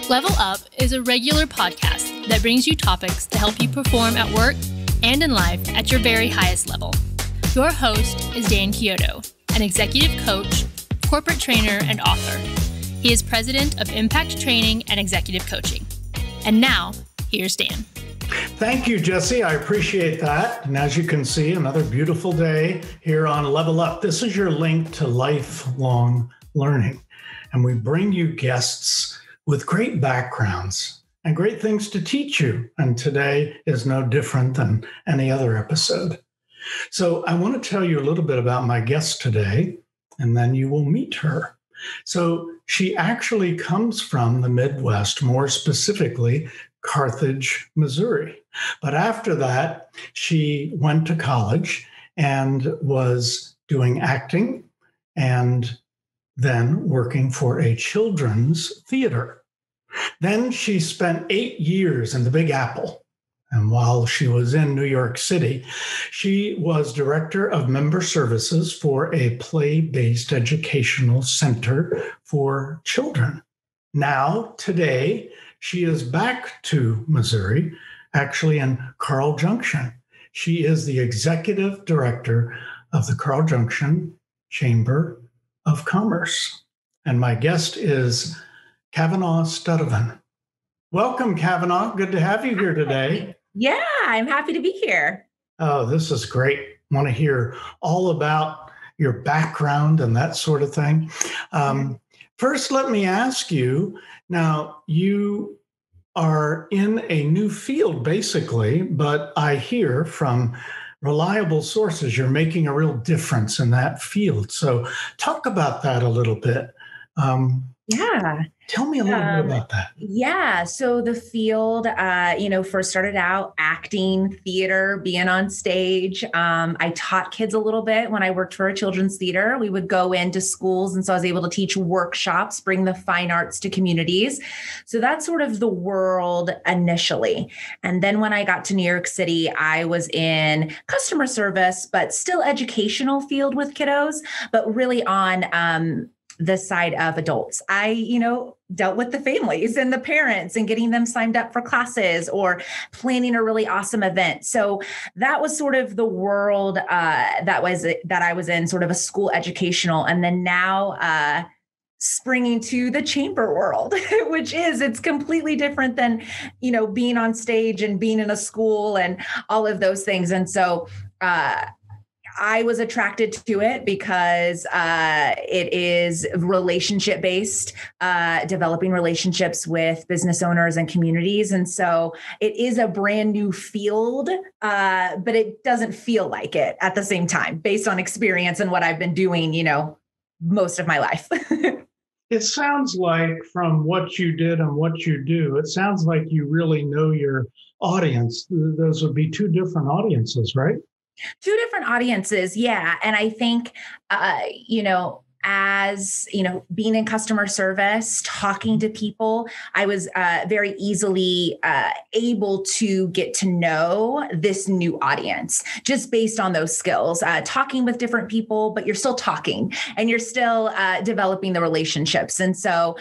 Level Up is a regular podcast that brings you topics to help you perform at work and in life at your very highest level. Your host is Dan Chiodo, an executive coach, corporate trainer, and author. He is president of Impact Training and Executive Coaching. And now, here's Dan. Thank you, Jesse. I appreciate that. And as you can see, another beautiful day here on Level Up. This is your link to lifelong learning. And we bring you guests with great backgrounds and great things to teach you. And today is no different than any other episode. So I want to tell you a little bit about my guest today, and then you will meet her. So she actually comes from the Midwest, more specifically, Carthage, Missouri. But after that, she went to college and was doing acting and then working for a children's theater. Then she spent 8 years in the Big Apple. And while she was in New York City, she was director of member services for a play-based educational center for children. Now, today, she is back to Missouri, actually in Carl Junction. She is the executive director of the Carl Junction Chamber of Commerce. And my guest is Cavanaugh Studyvin. Welcome, Cavanaugh. Good to have you here today. Yeah, I'm happy to be here. Oh, this is great. Want to hear all about your background and that sort of thing. First, let me ask you, now you are in a new field, basically, but I hear from reliable sources you're making a real difference in that field. So talk about that a little bit. Yeah. Tell me a little bit about that. Yeah. So the field, first started out acting, theater, being on stage. I taught kids a little bit when I worked for a children's theater. We would go into schools. And so I was able to teach workshops, bring the fine arts to communities. So that's sort of the world initially. And then when I got to New York City, I was in customer service, but still educational field with kiddos, but really on, the side of adults. I, dealt with the families and the parents and getting them signed up for classes or planning a really awesome event. So that was sort of the world that I was in, sort of a school educational. And then now springing to the chamber world, which it's completely different than, being on stage and being in a school and all of those things. And so I was attracted to it because it is relationship-based, developing relationships with business owners and communities. And so it is a brand new field, but it doesn't feel like it at the same time, based on experience and what I've been doing, most of my life. It sounds like from what you did and what you do, it sounds like you really know your audience. Those would be two different audiences, right? Two different audiences. Yeah. And I think, as, being in customer service, talking to people, I was very easily able to get to know this new audience just based on those skills, talking with different people, but you're still talking and you're still developing the relationships. And so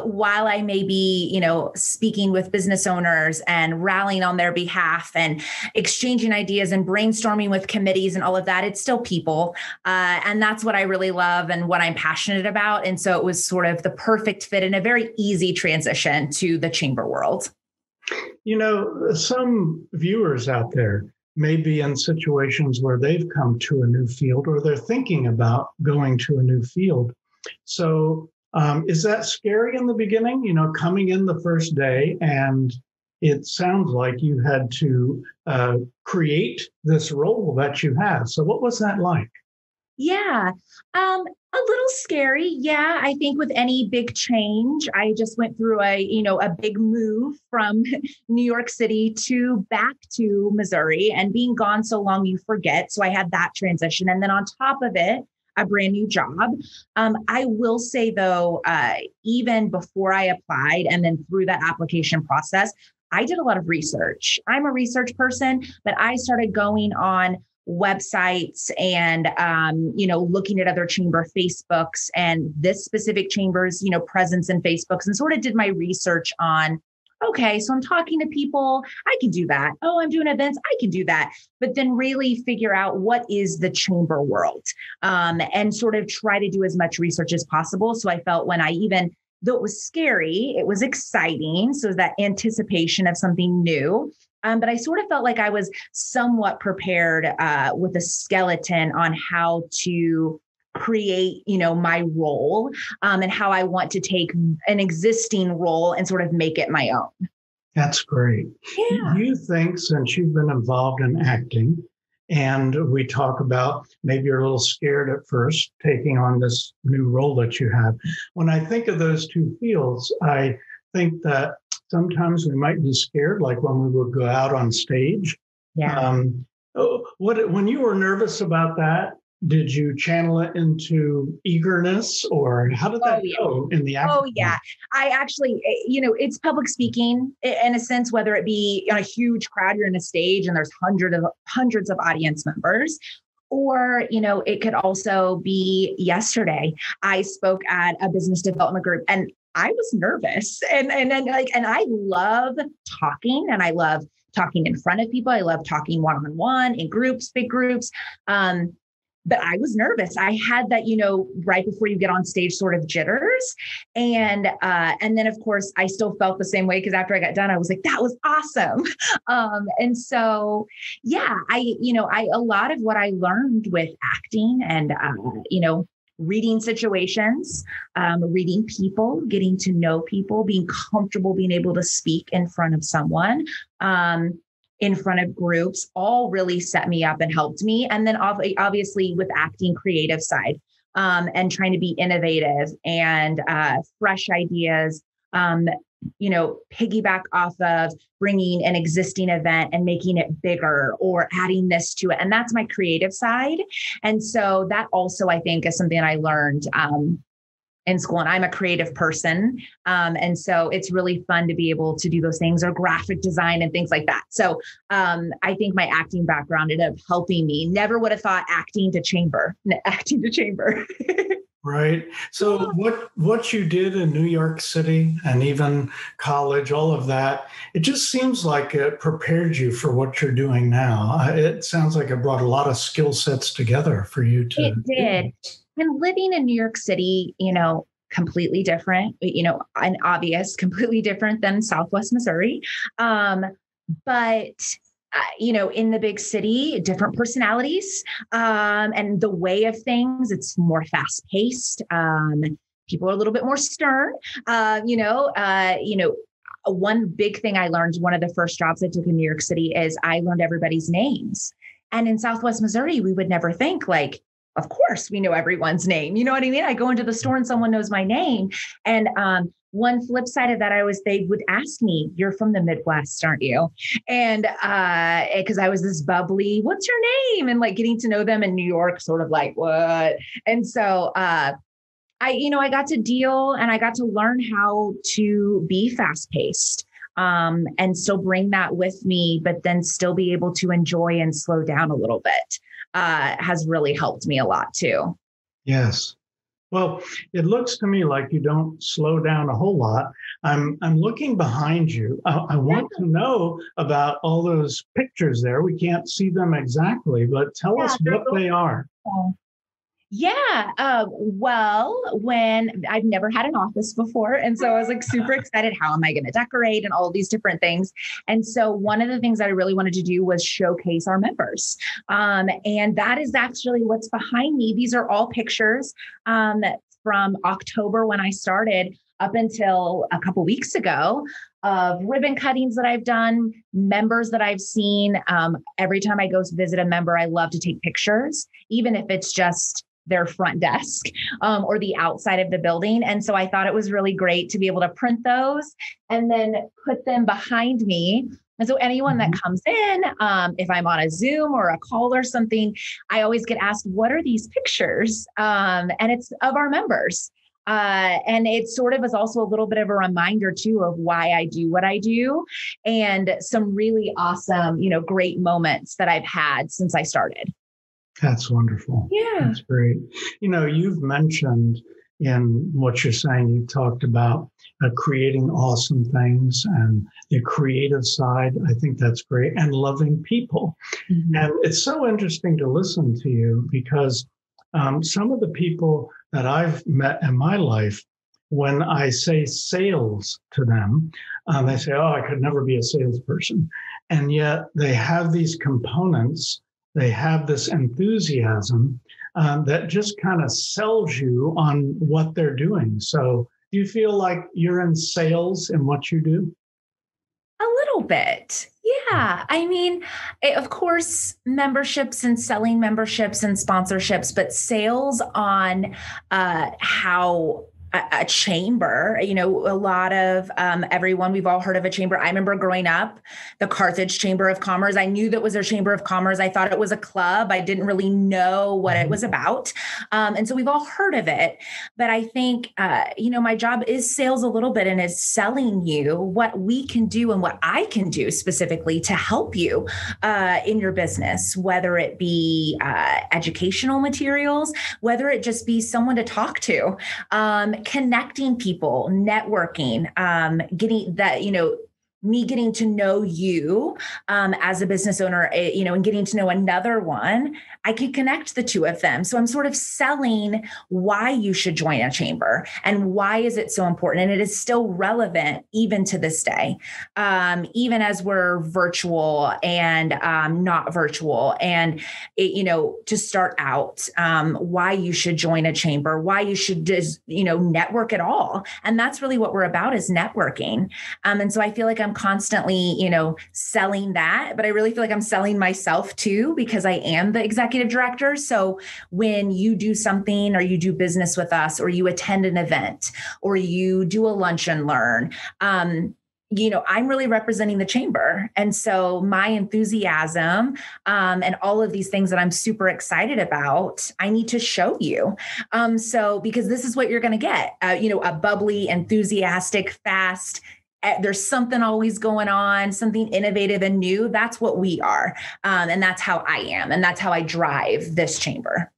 while I may be, speaking with business owners and rallying on their behalf and exchanging ideas and brainstorming with committees and all of that, it's still people. And that's what I really love and what I'm passionate about. And so it was sort of the perfect fit and a very easy transition to the chamber world. Some viewers out there may be in situations where they've come to a new field or they're thinking about going to a new field. So is that scary in the beginning, coming in the first day? And it sounds like you had to create this role that you have. So what was that like? Yeah, a little scary. Yeah, I think with any big change, I just went through a big move from New York City back to Missouri, and being gone so long, you forget. So I had that transition. And then on top of it, a brand new job. I will say though, even before I applied and then through that application process, I did a lot of research. I'm a research person, but I started going on websites and, looking at other chamber Facebooks and this specific chamber's, presence in Facebooks, and sort of did my research on, okay, so I'm talking to people, I can do that. Oh, I'm doing events, I can do that. But then really figure out what is the chamber world, and sort of try to do as much research as possible. So I felt though it was scary, it was exciting. So that anticipation of something new. But I sort of felt like I was somewhat prepared with a skeleton on how to create, my role, and how I want to take an existing role and sort of make it my own. That's great. Yeah. Do you think, since you've been involved in acting, and we talk about maybe you're a little scared at first taking on this new role that you have. When I think of those two fields, I think that sometimes we might be scared, like when we would go out on stage. Yeah. When you were nervous about that, did you channel it into eagerness, or how did that go in the acting? Oh, yeah. I actually, it's public speaking in a sense, whether it be on a huge crowd, you're in a stage and there's hundreds of audience members, or, it could also be yesterday. I spoke at a business development group and I was nervous and I love talking, and I love talking in front of people. I love talking one-on-one in groups, big groups. But I was nervous. I had that, right before you get on stage sort of jitters. And then of course I still felt the same way, because after I got done, I was like, that was awesome. And so, yeah, a lot of what I learned with acting and, reading situations, reading people, getting to know people, being comfortable, being able to speak in front of someone, in front of groups, all really set me up and helped me. And then obviously with acting, creative side, and trying to be innovative and fresh ideas, piggyback off of bringing an existing event and making it bigger or adding this to it. And that's my creative side. And so that also, I think, is something I learned in school, and I'm a creative person. And so it's really fun to be able to do those things, or graphic design and things like that. So I think my acting background ended up helping me. Never would have thought acting to chamber. Right. So what you did in New York City and even college, all of that, it just seems like it prepared you for what you're doing now. It sounds like it brought a lot of skill sets together for you to. It did. And living in New York City, completely different, and obvious, completely different than Southwest Missouri. But in the big city, different personalities, and the way of things, it's more fast paced. People are a little bit more stern. One big thing I learned, one of the first jobs I took in New York City, is I learned everybody's names. And in Southwest Missouri, we would never think like, of course, we know everyone's name. You know what I mean? I go into the store and someone knows my name. And one flip side of that, they would ask me, "You're from the Midwest, aren't you?" And because I was this bubbly, "What's your name?" And like getting to know them in New York, sort of like, what? And so I got to deal and I got to learn how to be fast paced. And still bring that with me, but then still be able to enjoy and slow down a little bit. Has really helped me a lot too. Yes. Well, it looks to me like you don't slow down a whole lot. I'm looking behind you. I want to know about all those pictures there. We can't see them exactly, but tell us what they are. Yeah. Well, when I've never had an office before. And so I was like super excited. How am I going to decorate and all these different things? And so one of the things that I really wanted to do was showcase our members. And that is actually what's behind me. These are all pictures from October when I started up until a couple weeks ago of ribbon cuttings that I've done, members that I've seen. Every time I go to visit a member, I love to take pictures, even if it's just their front desk or the outside of the building. And so I thought it was really great to be able to print those and then put them behind me. And so anyone that comes in, if I'm on a Zoom or a call or something, I always get asked, what are these pictures? And it's of our members. And it sort of is also a little bit of a reminder too of why I do what I do, and some really awesome, great moments that I've had since I started. That's wonderful. Yeah. That's great. You've mentioned in what you're saying, you talked about creating awesome things and the creative side. I think that's great. And loving people. Mm-hmm. And it's so interesting to listen to you because some of the people that I've met in my life, when I say sales to them, they say, oh, I could never be a salesperson. And yet they have these components. They have this enthusiasm that just kind of sells you on what they're doing. So do you feel like you're in sales in what you do? A little bit. Yeah. I mean, of course, memberships and selling memberships and sponsorships, but sales on how a chamber, a lot of everyone, we've all heard of a chamber. I remember growing up, the Carthage Chamber of Commerce. I knew that was their Chamber of Commerce. I thought it was a club. I didn't really know what it was about. And so we've all heard of it. But I think, my job is sales a little bit and is selling you what we can do and what I can do specifically to help you in your business, whether it be educational materials, whether it just be someone to talk to, connecting people, networking, getting that, me getting to know you as a business owner, and getting to know another one, I can connect the two of them. So I'm sort of selling why you should join a chamber and why is it so important. And it is still relevant even to this day, even as we're virtual and not virtual. And, to start out, why you should join a chamber, why you should just, network at all. And that's really what we're about, is networking. And so I feel like I'm constantly, selling that, but I really feel like I'm selling myself too, because I am the executive director. So when you do something or you do business with us, or you attend an event, or you do a lunch and learn, I'm really representing the chamber. And so my enthusiasm and all of these things that I'm super excited about, I need to show you. Because this is what you're going to get, a bubbly, enthusiastic, fast, there's something always going on, something innovative and new. That's what we are. And that's how I am. And that's how I drive this chamber.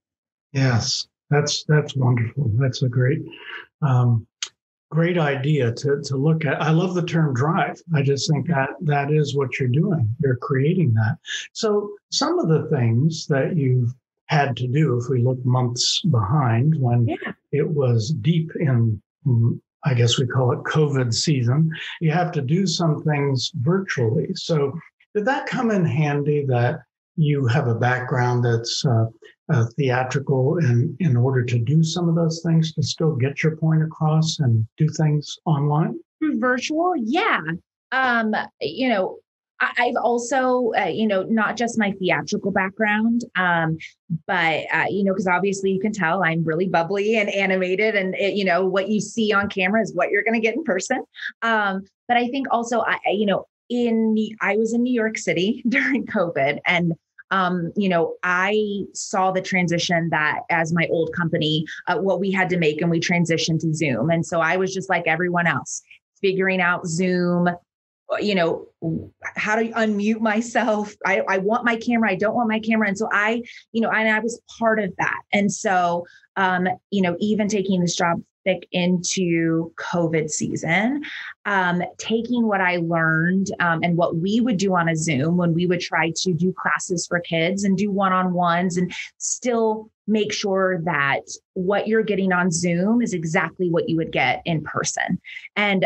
Yes, that's wonderful. That's a great idea to look at. I love the term drive. I just think that is what you're doing. You're creating that. So some of the things that you've had to do, if we look months behind when it was deep in, I guess we call it COVID season, you have to do some things virtually. So did that come in handy that you have a background that's theatrical in order to do some of those things, to still get your point across and do things online? Virtual? Yeah. I've also, not just my theatrical background, but, because obviously you can tell I'm really bubbly and animated, and, what you see on camera is what you're going to get in person. But I think also, I was in New York City during COVID, and I saw the transition that as my old company, what we had to make, and we transitioned to Zoom. And so I was just like everyone else, figuring out Zoom, how to unmute myself. I want my camera. I don't want my camera. And so and I was part of that. And so, even taking this job thick into COVID season, taking what I learned and what we would do on a Zoom when we would try to do classes for kids and do one-on-ones, and still make sure that what you're getting on Zoom is exactly what you would get in person. And,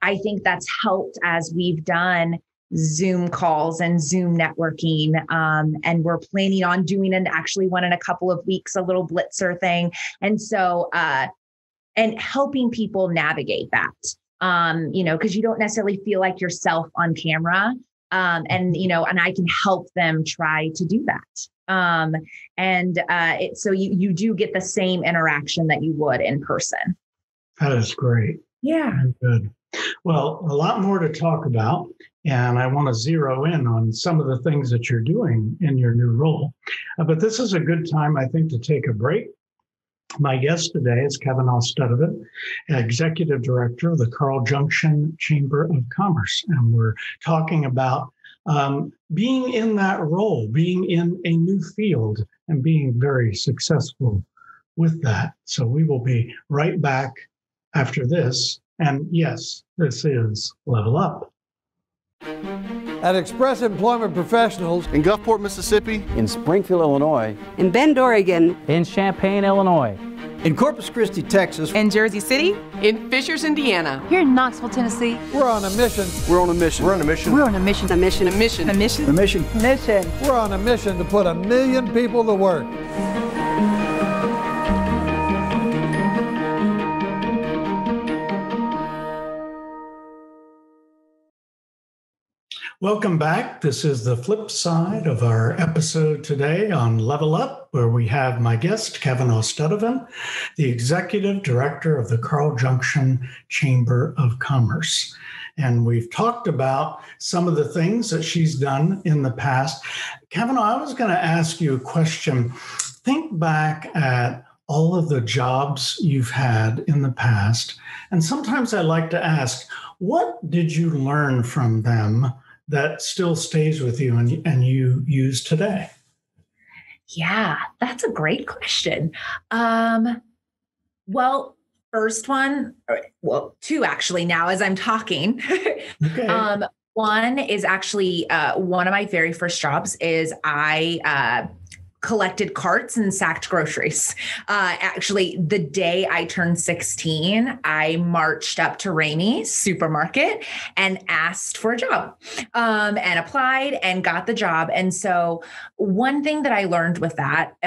I think that's helped as we've done Zoom calls and Zoom networking. And we're planning on doing actually one in a couple of weeks, a little blitzer thing. And so, and helping people navigate that, because you don't necessarily feel like yourself on camera. And I can help them try to do that. So you do get the same interaction that you would in person. That is great. Yeah. Very good. Well, a lot more to talk about, and I want to zero in on some of the things that you're doing in your new role. But this is a good time, I think, to take a break. My guest today is Cavanaugh Studyvin, Executive Director of the Carl Junction Chamber of Commerce. And we're talking about being in that role, being in a new field, and being very successful with that. So we will be right back after this. And yes, this is Level Up. At Express Employment Professionals in Gulfport, Mississippi, in Springfield, Illinois, in Bend, Oregon, in Champaign, Illinois, in Corpus Christi, Texas, in Jersey City, in Fishers, Indiana, here in Knoxville, Tennessee. We're on a mission. We're on a mission. We're on a mission. We're on a mission. A mission. A mission. A mission. A mission. Mission. We're on a mission to put 1 million people to work. Welcome back. This is the flip side of our episode today on Level Up, where we have my guest, Cavanaugh Studyvin, the Executive Director of the Carl Junction Chamber of Commerce. And we've talked about some of the things that she's done in the past. Cavanaugh, I was going to ask you a question. Think back at all of the jobs you've had in the past. And sometimes I like to ask, what did you learn from them that still stays with you and you use today? Yeah, that's a great question. Well, first one, well, two actually now as I'm talking. Okay. One is actually one of my very first jobs is I collected carts and sacked groceries. Actually, the day I turned 16, I marched up to Ramey's supermarket and asked for a job and applied and got the job. And so one thing that I learned with that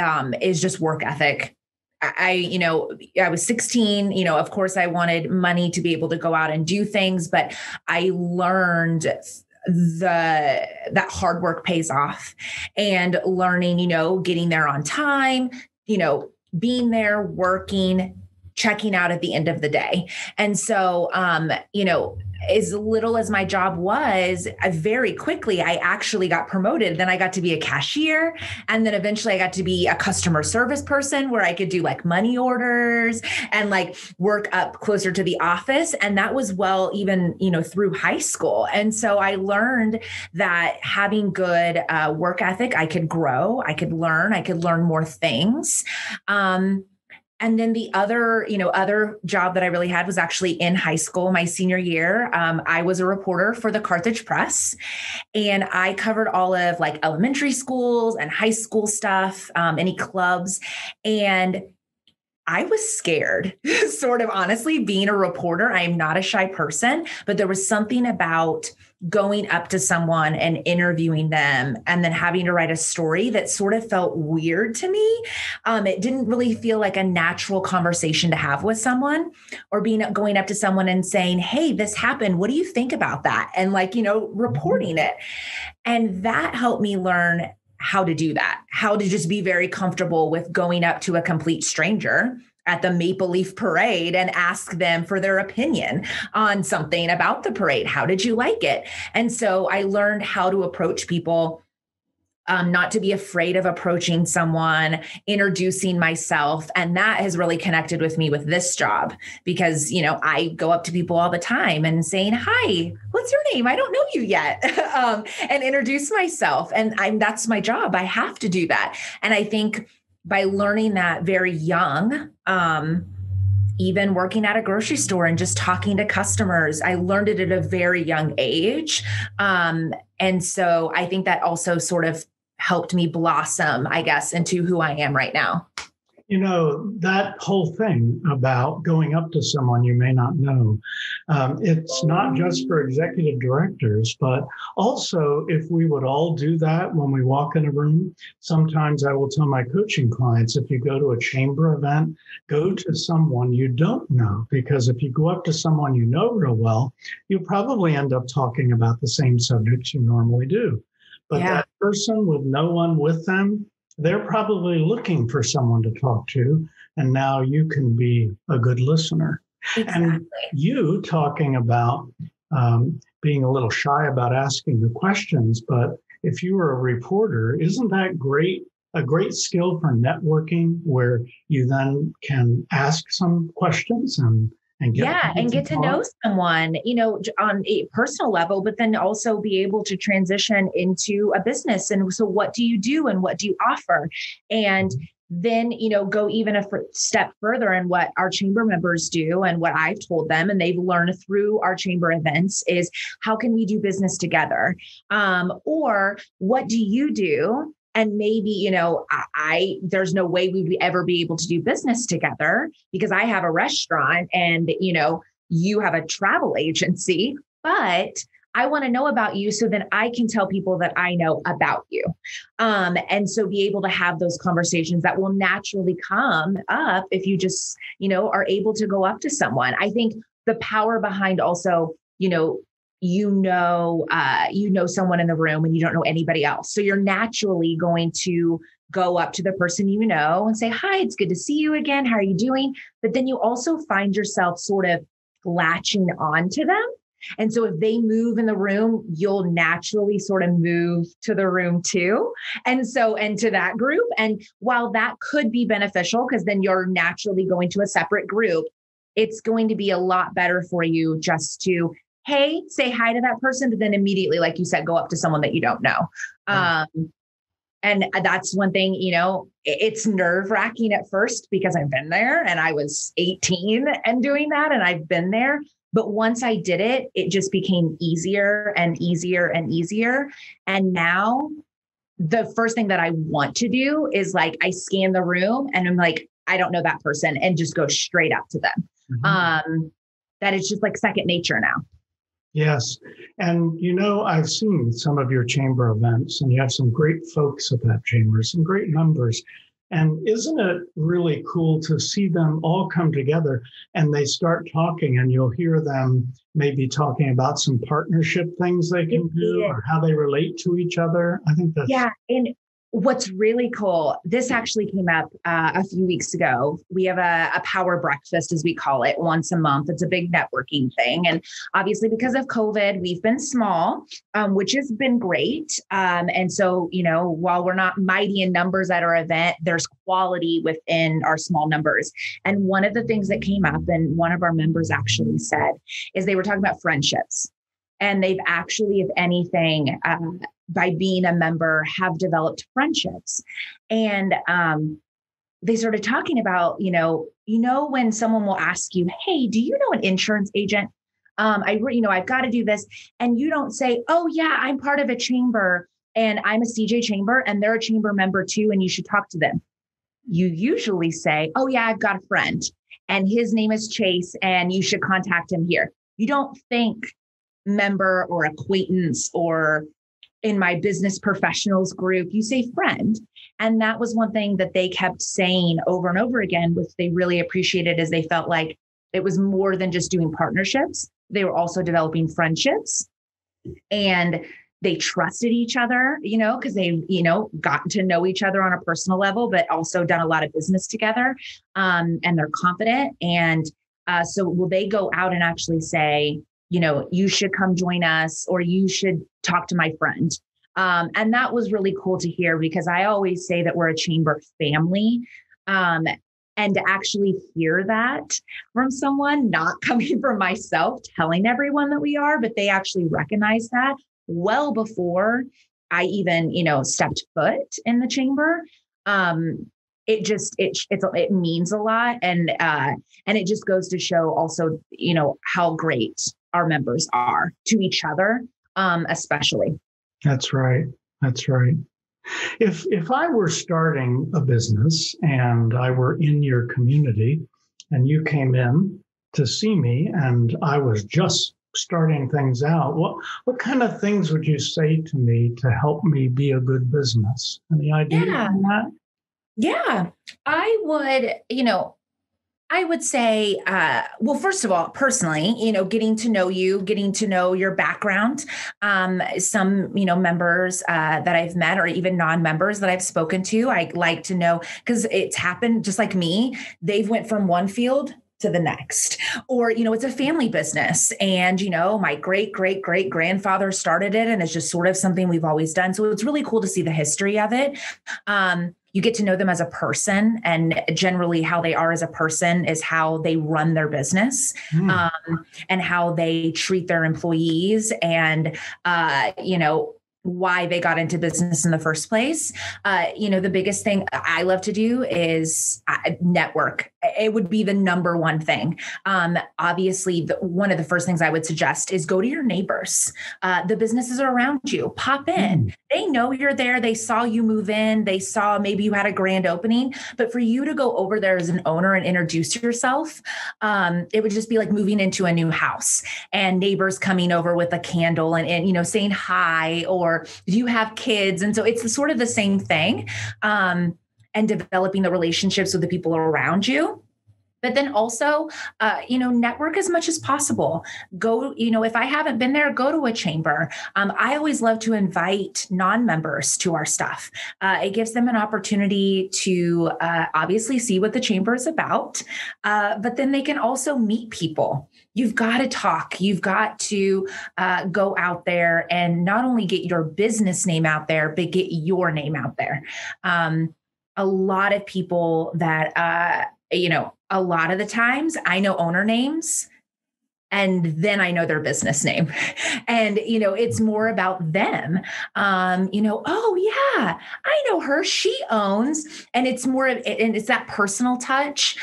is just work ethic. I was 16, of course I wanted money to be able to go out and do things, but I learned that hard work pays off, and learning, getting there on time, being there, working, checking out at the end of the day. And so, as little as my job was, very quickly, I actually got promoted. Then I got to be a cashier. And then eventually I got to be a customer service person where I could do like money orders and like work up closer to the office. And that was even, through high school. And so I learned that having good work ethic, I could grow, I could learn more things. And then the other job that I really had was actually in high school, my senior year. I was a reporter for the Carthage Press, and I covered all of like elementary schools and high school stuff, any clubs. And I was scared, sort of honestly, being a reporter. I am not a shy person, but there was something about going up to someone and interviewing them and then having to write a story that sort of felt weird to me. It didn't really feel like a natural conversation to have with someone, or going up to someone and saying, hey, this happened. What do you think about that? And reporting it. And that helped me learn how to do that, how to just be very comfortable with going up to a complete stranger at the Maple Leaf Parade and ask them for their opinion on something about the parade. How did you like it? And so I learned how to approach people, not to be afraid of approaching someone, introducing myself. And that has really connected with me with this job because, I go up to people all the time and saying, hi, what's your name? I don't know you yet. And introduce myself. And that's my job. I have to do that. And I think by learning that very young, even working at a grocery store and just talking to customers, I learned it at a very young age. And so I think that also sort of helped me blossom, I guess, into who I am right now. That whole thing about going up to someone you may not know, it's not just for executive directors, but also if we would all do that when we walk in a room. Sometimes I will tell my coaching clients, if you go to a chamber event, go to someone you don't know, because if you go up to someone you know real well, you'll probably end up talking about the same subjects you normally do. But that person with no one with them, they're probably looking for someone to talk to. And now you can be a good listener. Exactly. And you talking about being a little shy about asking the questions, but if you were a reporter, isn't that great a great skill for networking where you then can ask some questions and get to know someone, on a personal level, but then also be able to transition into a business. And so what do you do and what do you offer? And then, go even a step further in what our chamber members do and what I've told them and they've learned through our chamber events is how can we do business together? Or what do you do? And maybe, there's no way we would ever be able to do business together because I have a restaurant and, you have a travel agency, but I want to know about you so that I can tell people that I know about you. And so be able to have those conversations that will naturally come up if you just, are able to go up to someone. I think the power behind also, someone in the room and you don't know anybody else. So you're naturally going to go up to the person and say, hi, it's good to see you again. How are you doing? But then you also find yourself sort of latching on to them. And so if they move in the room, you'll naturally sort of move to the room too. And to that group. And while that could be beneficial, because then you're naturally going to a separate group, it's going to be a lot better for you just to, hey, say hi to that person, but then immediately, like you said, go up to someone that you don't know. Right. And that's one thing, it's nerve-wracking at first because I've been there and I was 18 and doing that and I've been there. But once I did it, it just became easier and easier and easier. And now the first thing that I want to do is like, I scan the room and I'm like, I don't know that person and just go straight up to them. Mm-hmm. That is just like second nature now. Yes. And, I've seen some of your chamber events and you have some great folks at that chamber, some great members. And isn't it really cool to see them all come together and they start talking and you'll hear them maybe talking about some partnership things they can do or how they relate to each other? I think that's... Yeah. And what's really cool, this actually came up a few weeks ago. We have a power breakfast, as we call it, once a month. It's a big networking thing. And obviously because of COVID, we've been small, which has been great. And so, while we're not mighty in numbers at our event, there's quality within our small numbers. And one of the things that came up and one of our members actually said is they were talking about friendships. And they've actually, if anything, by being a member, have developed friendships. And they started talking about, when someone will ask you, hey, do you know an insurance agent? I've got to do this. And you don't say, oh, yeah, I'm part of a chamber and I'm a CJ chamber and they're a chamber member too. And you should talk to them. You usually say, oh, yeah, I've got a friend and his name is Chase and you should contact him here. You don't think member or acquaintance or in my business professionals group, you say friend. And that was one thing that they kept saying over and over again, which they really appreciated as they felt like it was more than just doing partnerships. They were also developing friendships and they trusted each other, because they've, gotten to know each other on a personal level, but also done a lot of business together. And they're confident. And so will they go out and actually say, you should come join us or you should talk to my friend. And that was really cool to hear because I always say that we're a chamber family. And to actually hear that from someone, not coming from myself, telling everyone that we are, but they actually recognize that well before I even, stepped foot in the chamber. It means a lot. And it just goes to show also, how great our members are to each other, especially. That's right. That's right. If I were starting a business and I were in your community and you came in to see me and I was just starting things out, what kind of things would you say to me to help me be a good business? Any idea on that? Yeah, I would say, well, first of all, personally, getting to know you, getting to know your background. Some, members that I've met or even non-members that I've spoken to, I like to know because it's happened just like me. They've went from one field to the next, or, it's a family business and, my great grandfather started it and it's just sort of something we've always done. So it's really cool to see the history of it. You get to know them as a person, and generally how they are as a person is how they run their business, and how they treat their employees, and, why they got into business in the first place. The biggest thing I love to do is network. It would be the number one thing. Obviously, one of the first things I would suggest is go to your neighbors. The businesses are around you. Pop in. They know you're there. They saw you move in. They saw maybe you had a grand opening. But for you to go over there as an owner and introduce yourself, it would just be like moving into a new house and neighbors coming over with a candle and saying hi, or do you have kids? And so it's sort of the same thing, and developing the relationships with the people around you. But then also, network as much as possible. Go, if I haven't been there, go to a chamber. I always love to invite non-members to our stuff. It gives them an opportunity to obviously see what the chamber is about, but then they can also meet people. You've got to talk. You've got to go out there and not only get your business name out there, but get your name out there. A lot of people that, a lot of the times I know owner names and then I know their business name. And, it's more about them. Oh yeah, I know her, she owns, and it's more of, and it's that personal touch.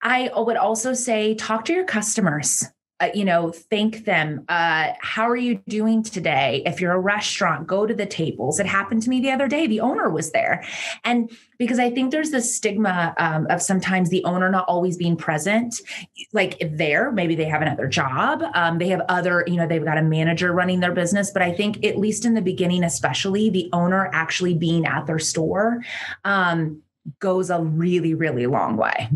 I would also say, talk to your customers. Thank them. How are you doing today? If you're a restaurant, go to the tables. It happened to me the other day. The owner was there. And because I think there's this stigma of sometimes the owner not always being present, like there, maybe they have another job. They have other, they've got a manager running their business. But I think at least in the beginning, especially the owner actually being at their store goes a really, really long way.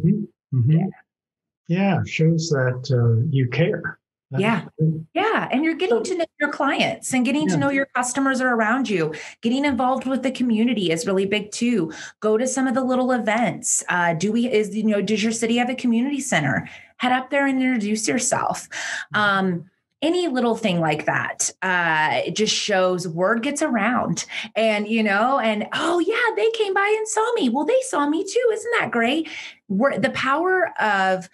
Yeah, shows that you care. Yeah. And you're getting to know your clients and getting to know your customers are around you. Getting involved with the community is really big too. Go to some of the little events. Does your city have a community center? Head up there and introduce yourself. Any little thing like that, it just shows word gets around, and, oh yeah, they came by and saw me. Well, they saw me too. Isn't that great? The power of,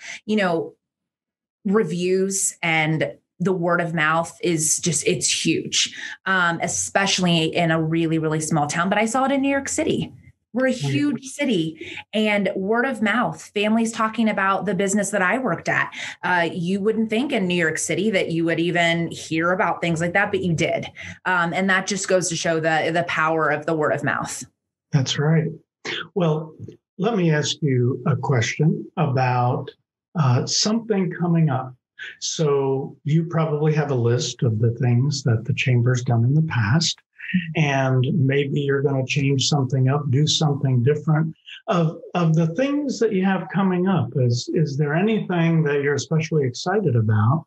reviews and the word of mouth is it's huge, especially in a really, really small town. But I saw it in New York City. We're a huge city, and word of mouth, families talking about the business that I worked at. You wouldn't think in New York City that you would even hear about things like that, but you did. And that just goes to show the power of the word of mouth. That's right. Well, let me ask you a question about something coming up. So you probably have a list of the things that the chamber's done in the past. And maybe you're going to change something up, do something different. Of the things that you have coming up, is there anything that you're especially excited about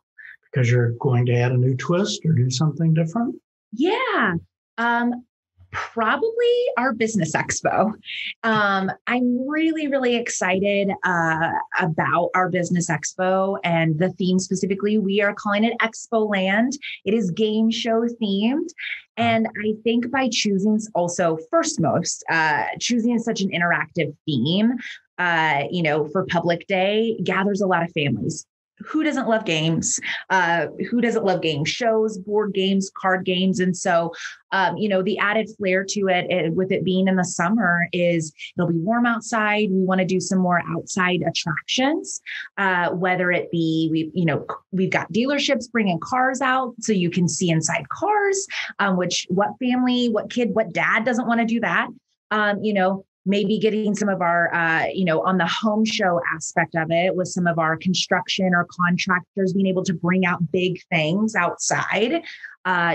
because you're going to add a new twist or do something different? Yeah. Probably our business expo. I'm really, really excited about our business expo and the theme specifically. We are calling it Expo Land. It is game show themed. And I think by choosing also choosing such an interactive theme, for Public Day gathers a lot of families. Who doesn't love games? Who doesn't love game shows, board games, card games? And so, the added flair to it, with it being in the summer, is it'll be warm outside. We want to do some more outside attractions, whether it be, we've got dealerships bringing cars out so you can see inside cars, what family, what kid, what dad doesn't want to do that? Maybe getting some of our, on the home show aspect of it, with some of our construction or contractors being able to bring out big things outside,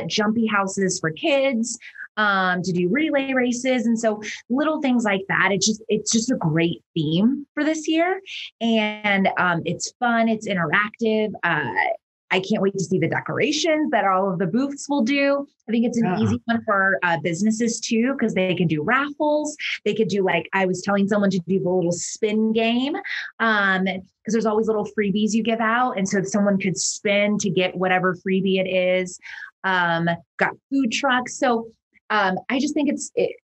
jumpy houses for kids, to do relay races. And so little things like that. It's just a great theme for this year. And it's fun. It's interactive. I can't wait to see the decorations that all of the booths will do. I think it's an easy one for businesses too, because they can do raffles. They could do, like I was telling someone, to do the little spin game, because there's always little freebies you give out. And so if someone could spin to get whatever freebie it is, got food trucks. So I just think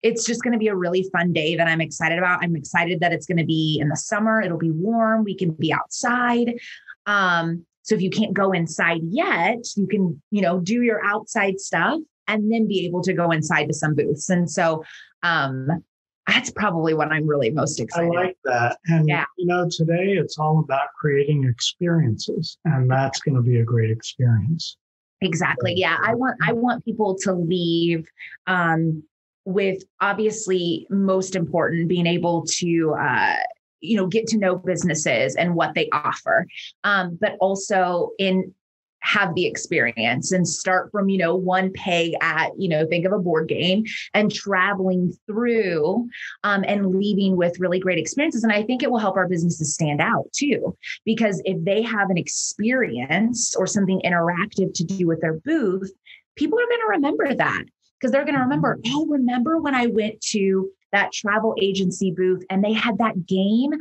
it's just going to be a really fun day that I'm excited about. I'm excited that it's going to be in the summer. It'll be warm. We can be outside. So if you can't go inside yet, you can, do your outside stuff and then be able to go inside to some booths. And so that's probably what I'm really most excited about. I like that. And, today it's all about creating experiences, and that's going to be a great experience. Exactly. Yeah. I want people to leave with, obviously, most important, being able to, get to know businesses and what they offer, but also have the experience and start from, one peg at, think of a board game and traveling through and leaving with really great experiences. And I think it will help our businesses stand out too, because if they have an experience or something interactive to do with their booth, people are going to remember that, because they're going to remember when I went to that travel agency booth and they had that game.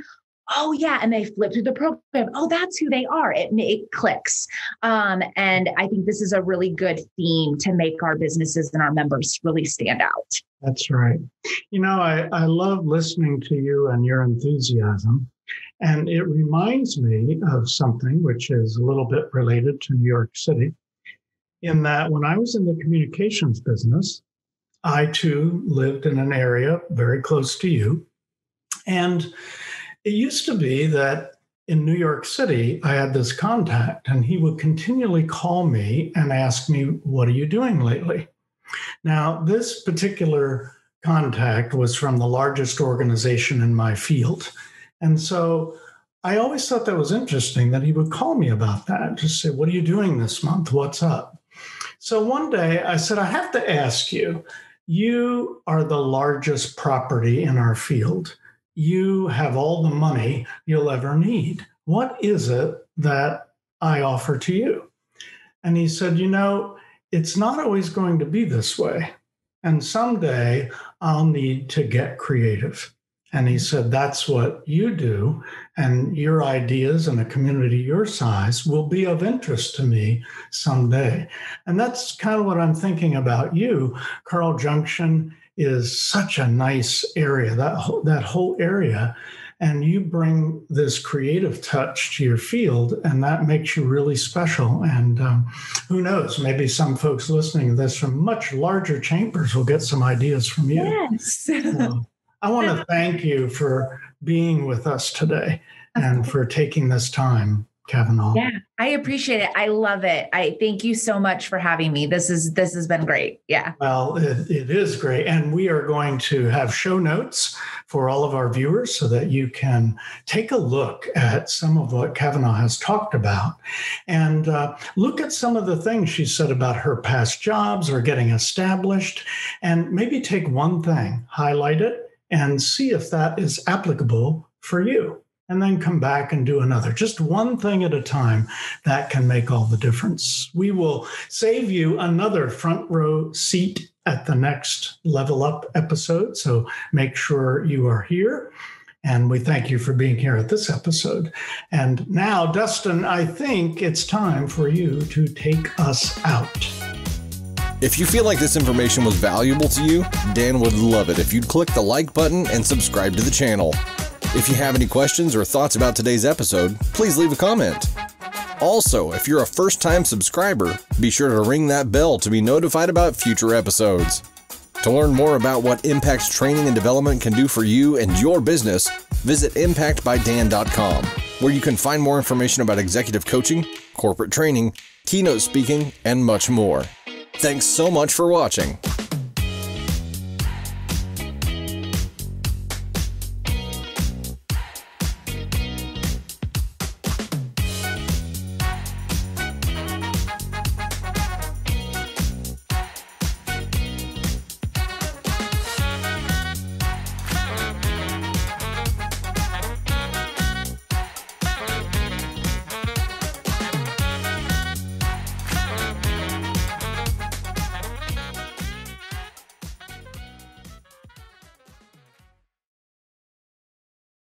Oh yeah. And they flip through the program. Oh, that's who they are. It clicks. And I think this is a really good theme to make our businesses and our members really stand out. That's right. I love listening to you and your enthusiasm. And it reminds me of something which is a little bit related to New York City, in that when I was in the communications business, I too lived in an area very close to you. And it used to be that in New York City, I had this contact, and he would continually call me and ask me, "What are you doing lately?" Now, this particular contact was from the largest organization in my field. And so I always thought that was interesting that he would call me about that, just say, "What are you doing this month? What's up?" So one day I said, "I have to ask you, you are the largest property in our field. You have all the money you'll ever need. What is it that I offer to you?" And he said, "It's not always going to be this way. And someday I'll need to get creative." And he said, "That's what you do. And your ideas in a community your size will be of interest to me someday." And that's kind of what I'm thinking about you. Carl Junction is such a nice area, that whole area. And you bring this creative touch to your field, and that makes you really special. And who knows, maybe some folks listening to this from much larger chambers will get some ideas from you. Yes. I want to thank you for being with us today and for taking this time, Cavanaugh. Yeah, I appreciate it. I love it. I thank you so much for having me. This has been great. Yeah. Well, it is great. And we are going to have show notes for all of our viewers so that you can take a look at some of what Cavanaugh has talked about and look at some of the things she said about her past jobs or getting established, and maybe take one thing, highlight it, and see if that is applicable for you. And then come back and do another. Just one thing at a time. That can make all the difference. We will save you another front row seat at the next Level Up episode. So make sure you are here. And we thank you for being here at this episode. And now, Dustin, I think it's time for you to take us out. If you feel like this information was valuable to you, Dan would love it if you'd click the like button and subscribe to the channel. If you have any questions or thoughts about today's episode, please leave a comment. Also, if you're a first-time subscriber, be sure to ring that bell to be notified about future episodes. To learn more about what Impact's training and development can do for you and your business, visit impactbydan.com, where you can find more information about executive coaching, corporate training, keynote speaking, and much more. Thanks so much for watching.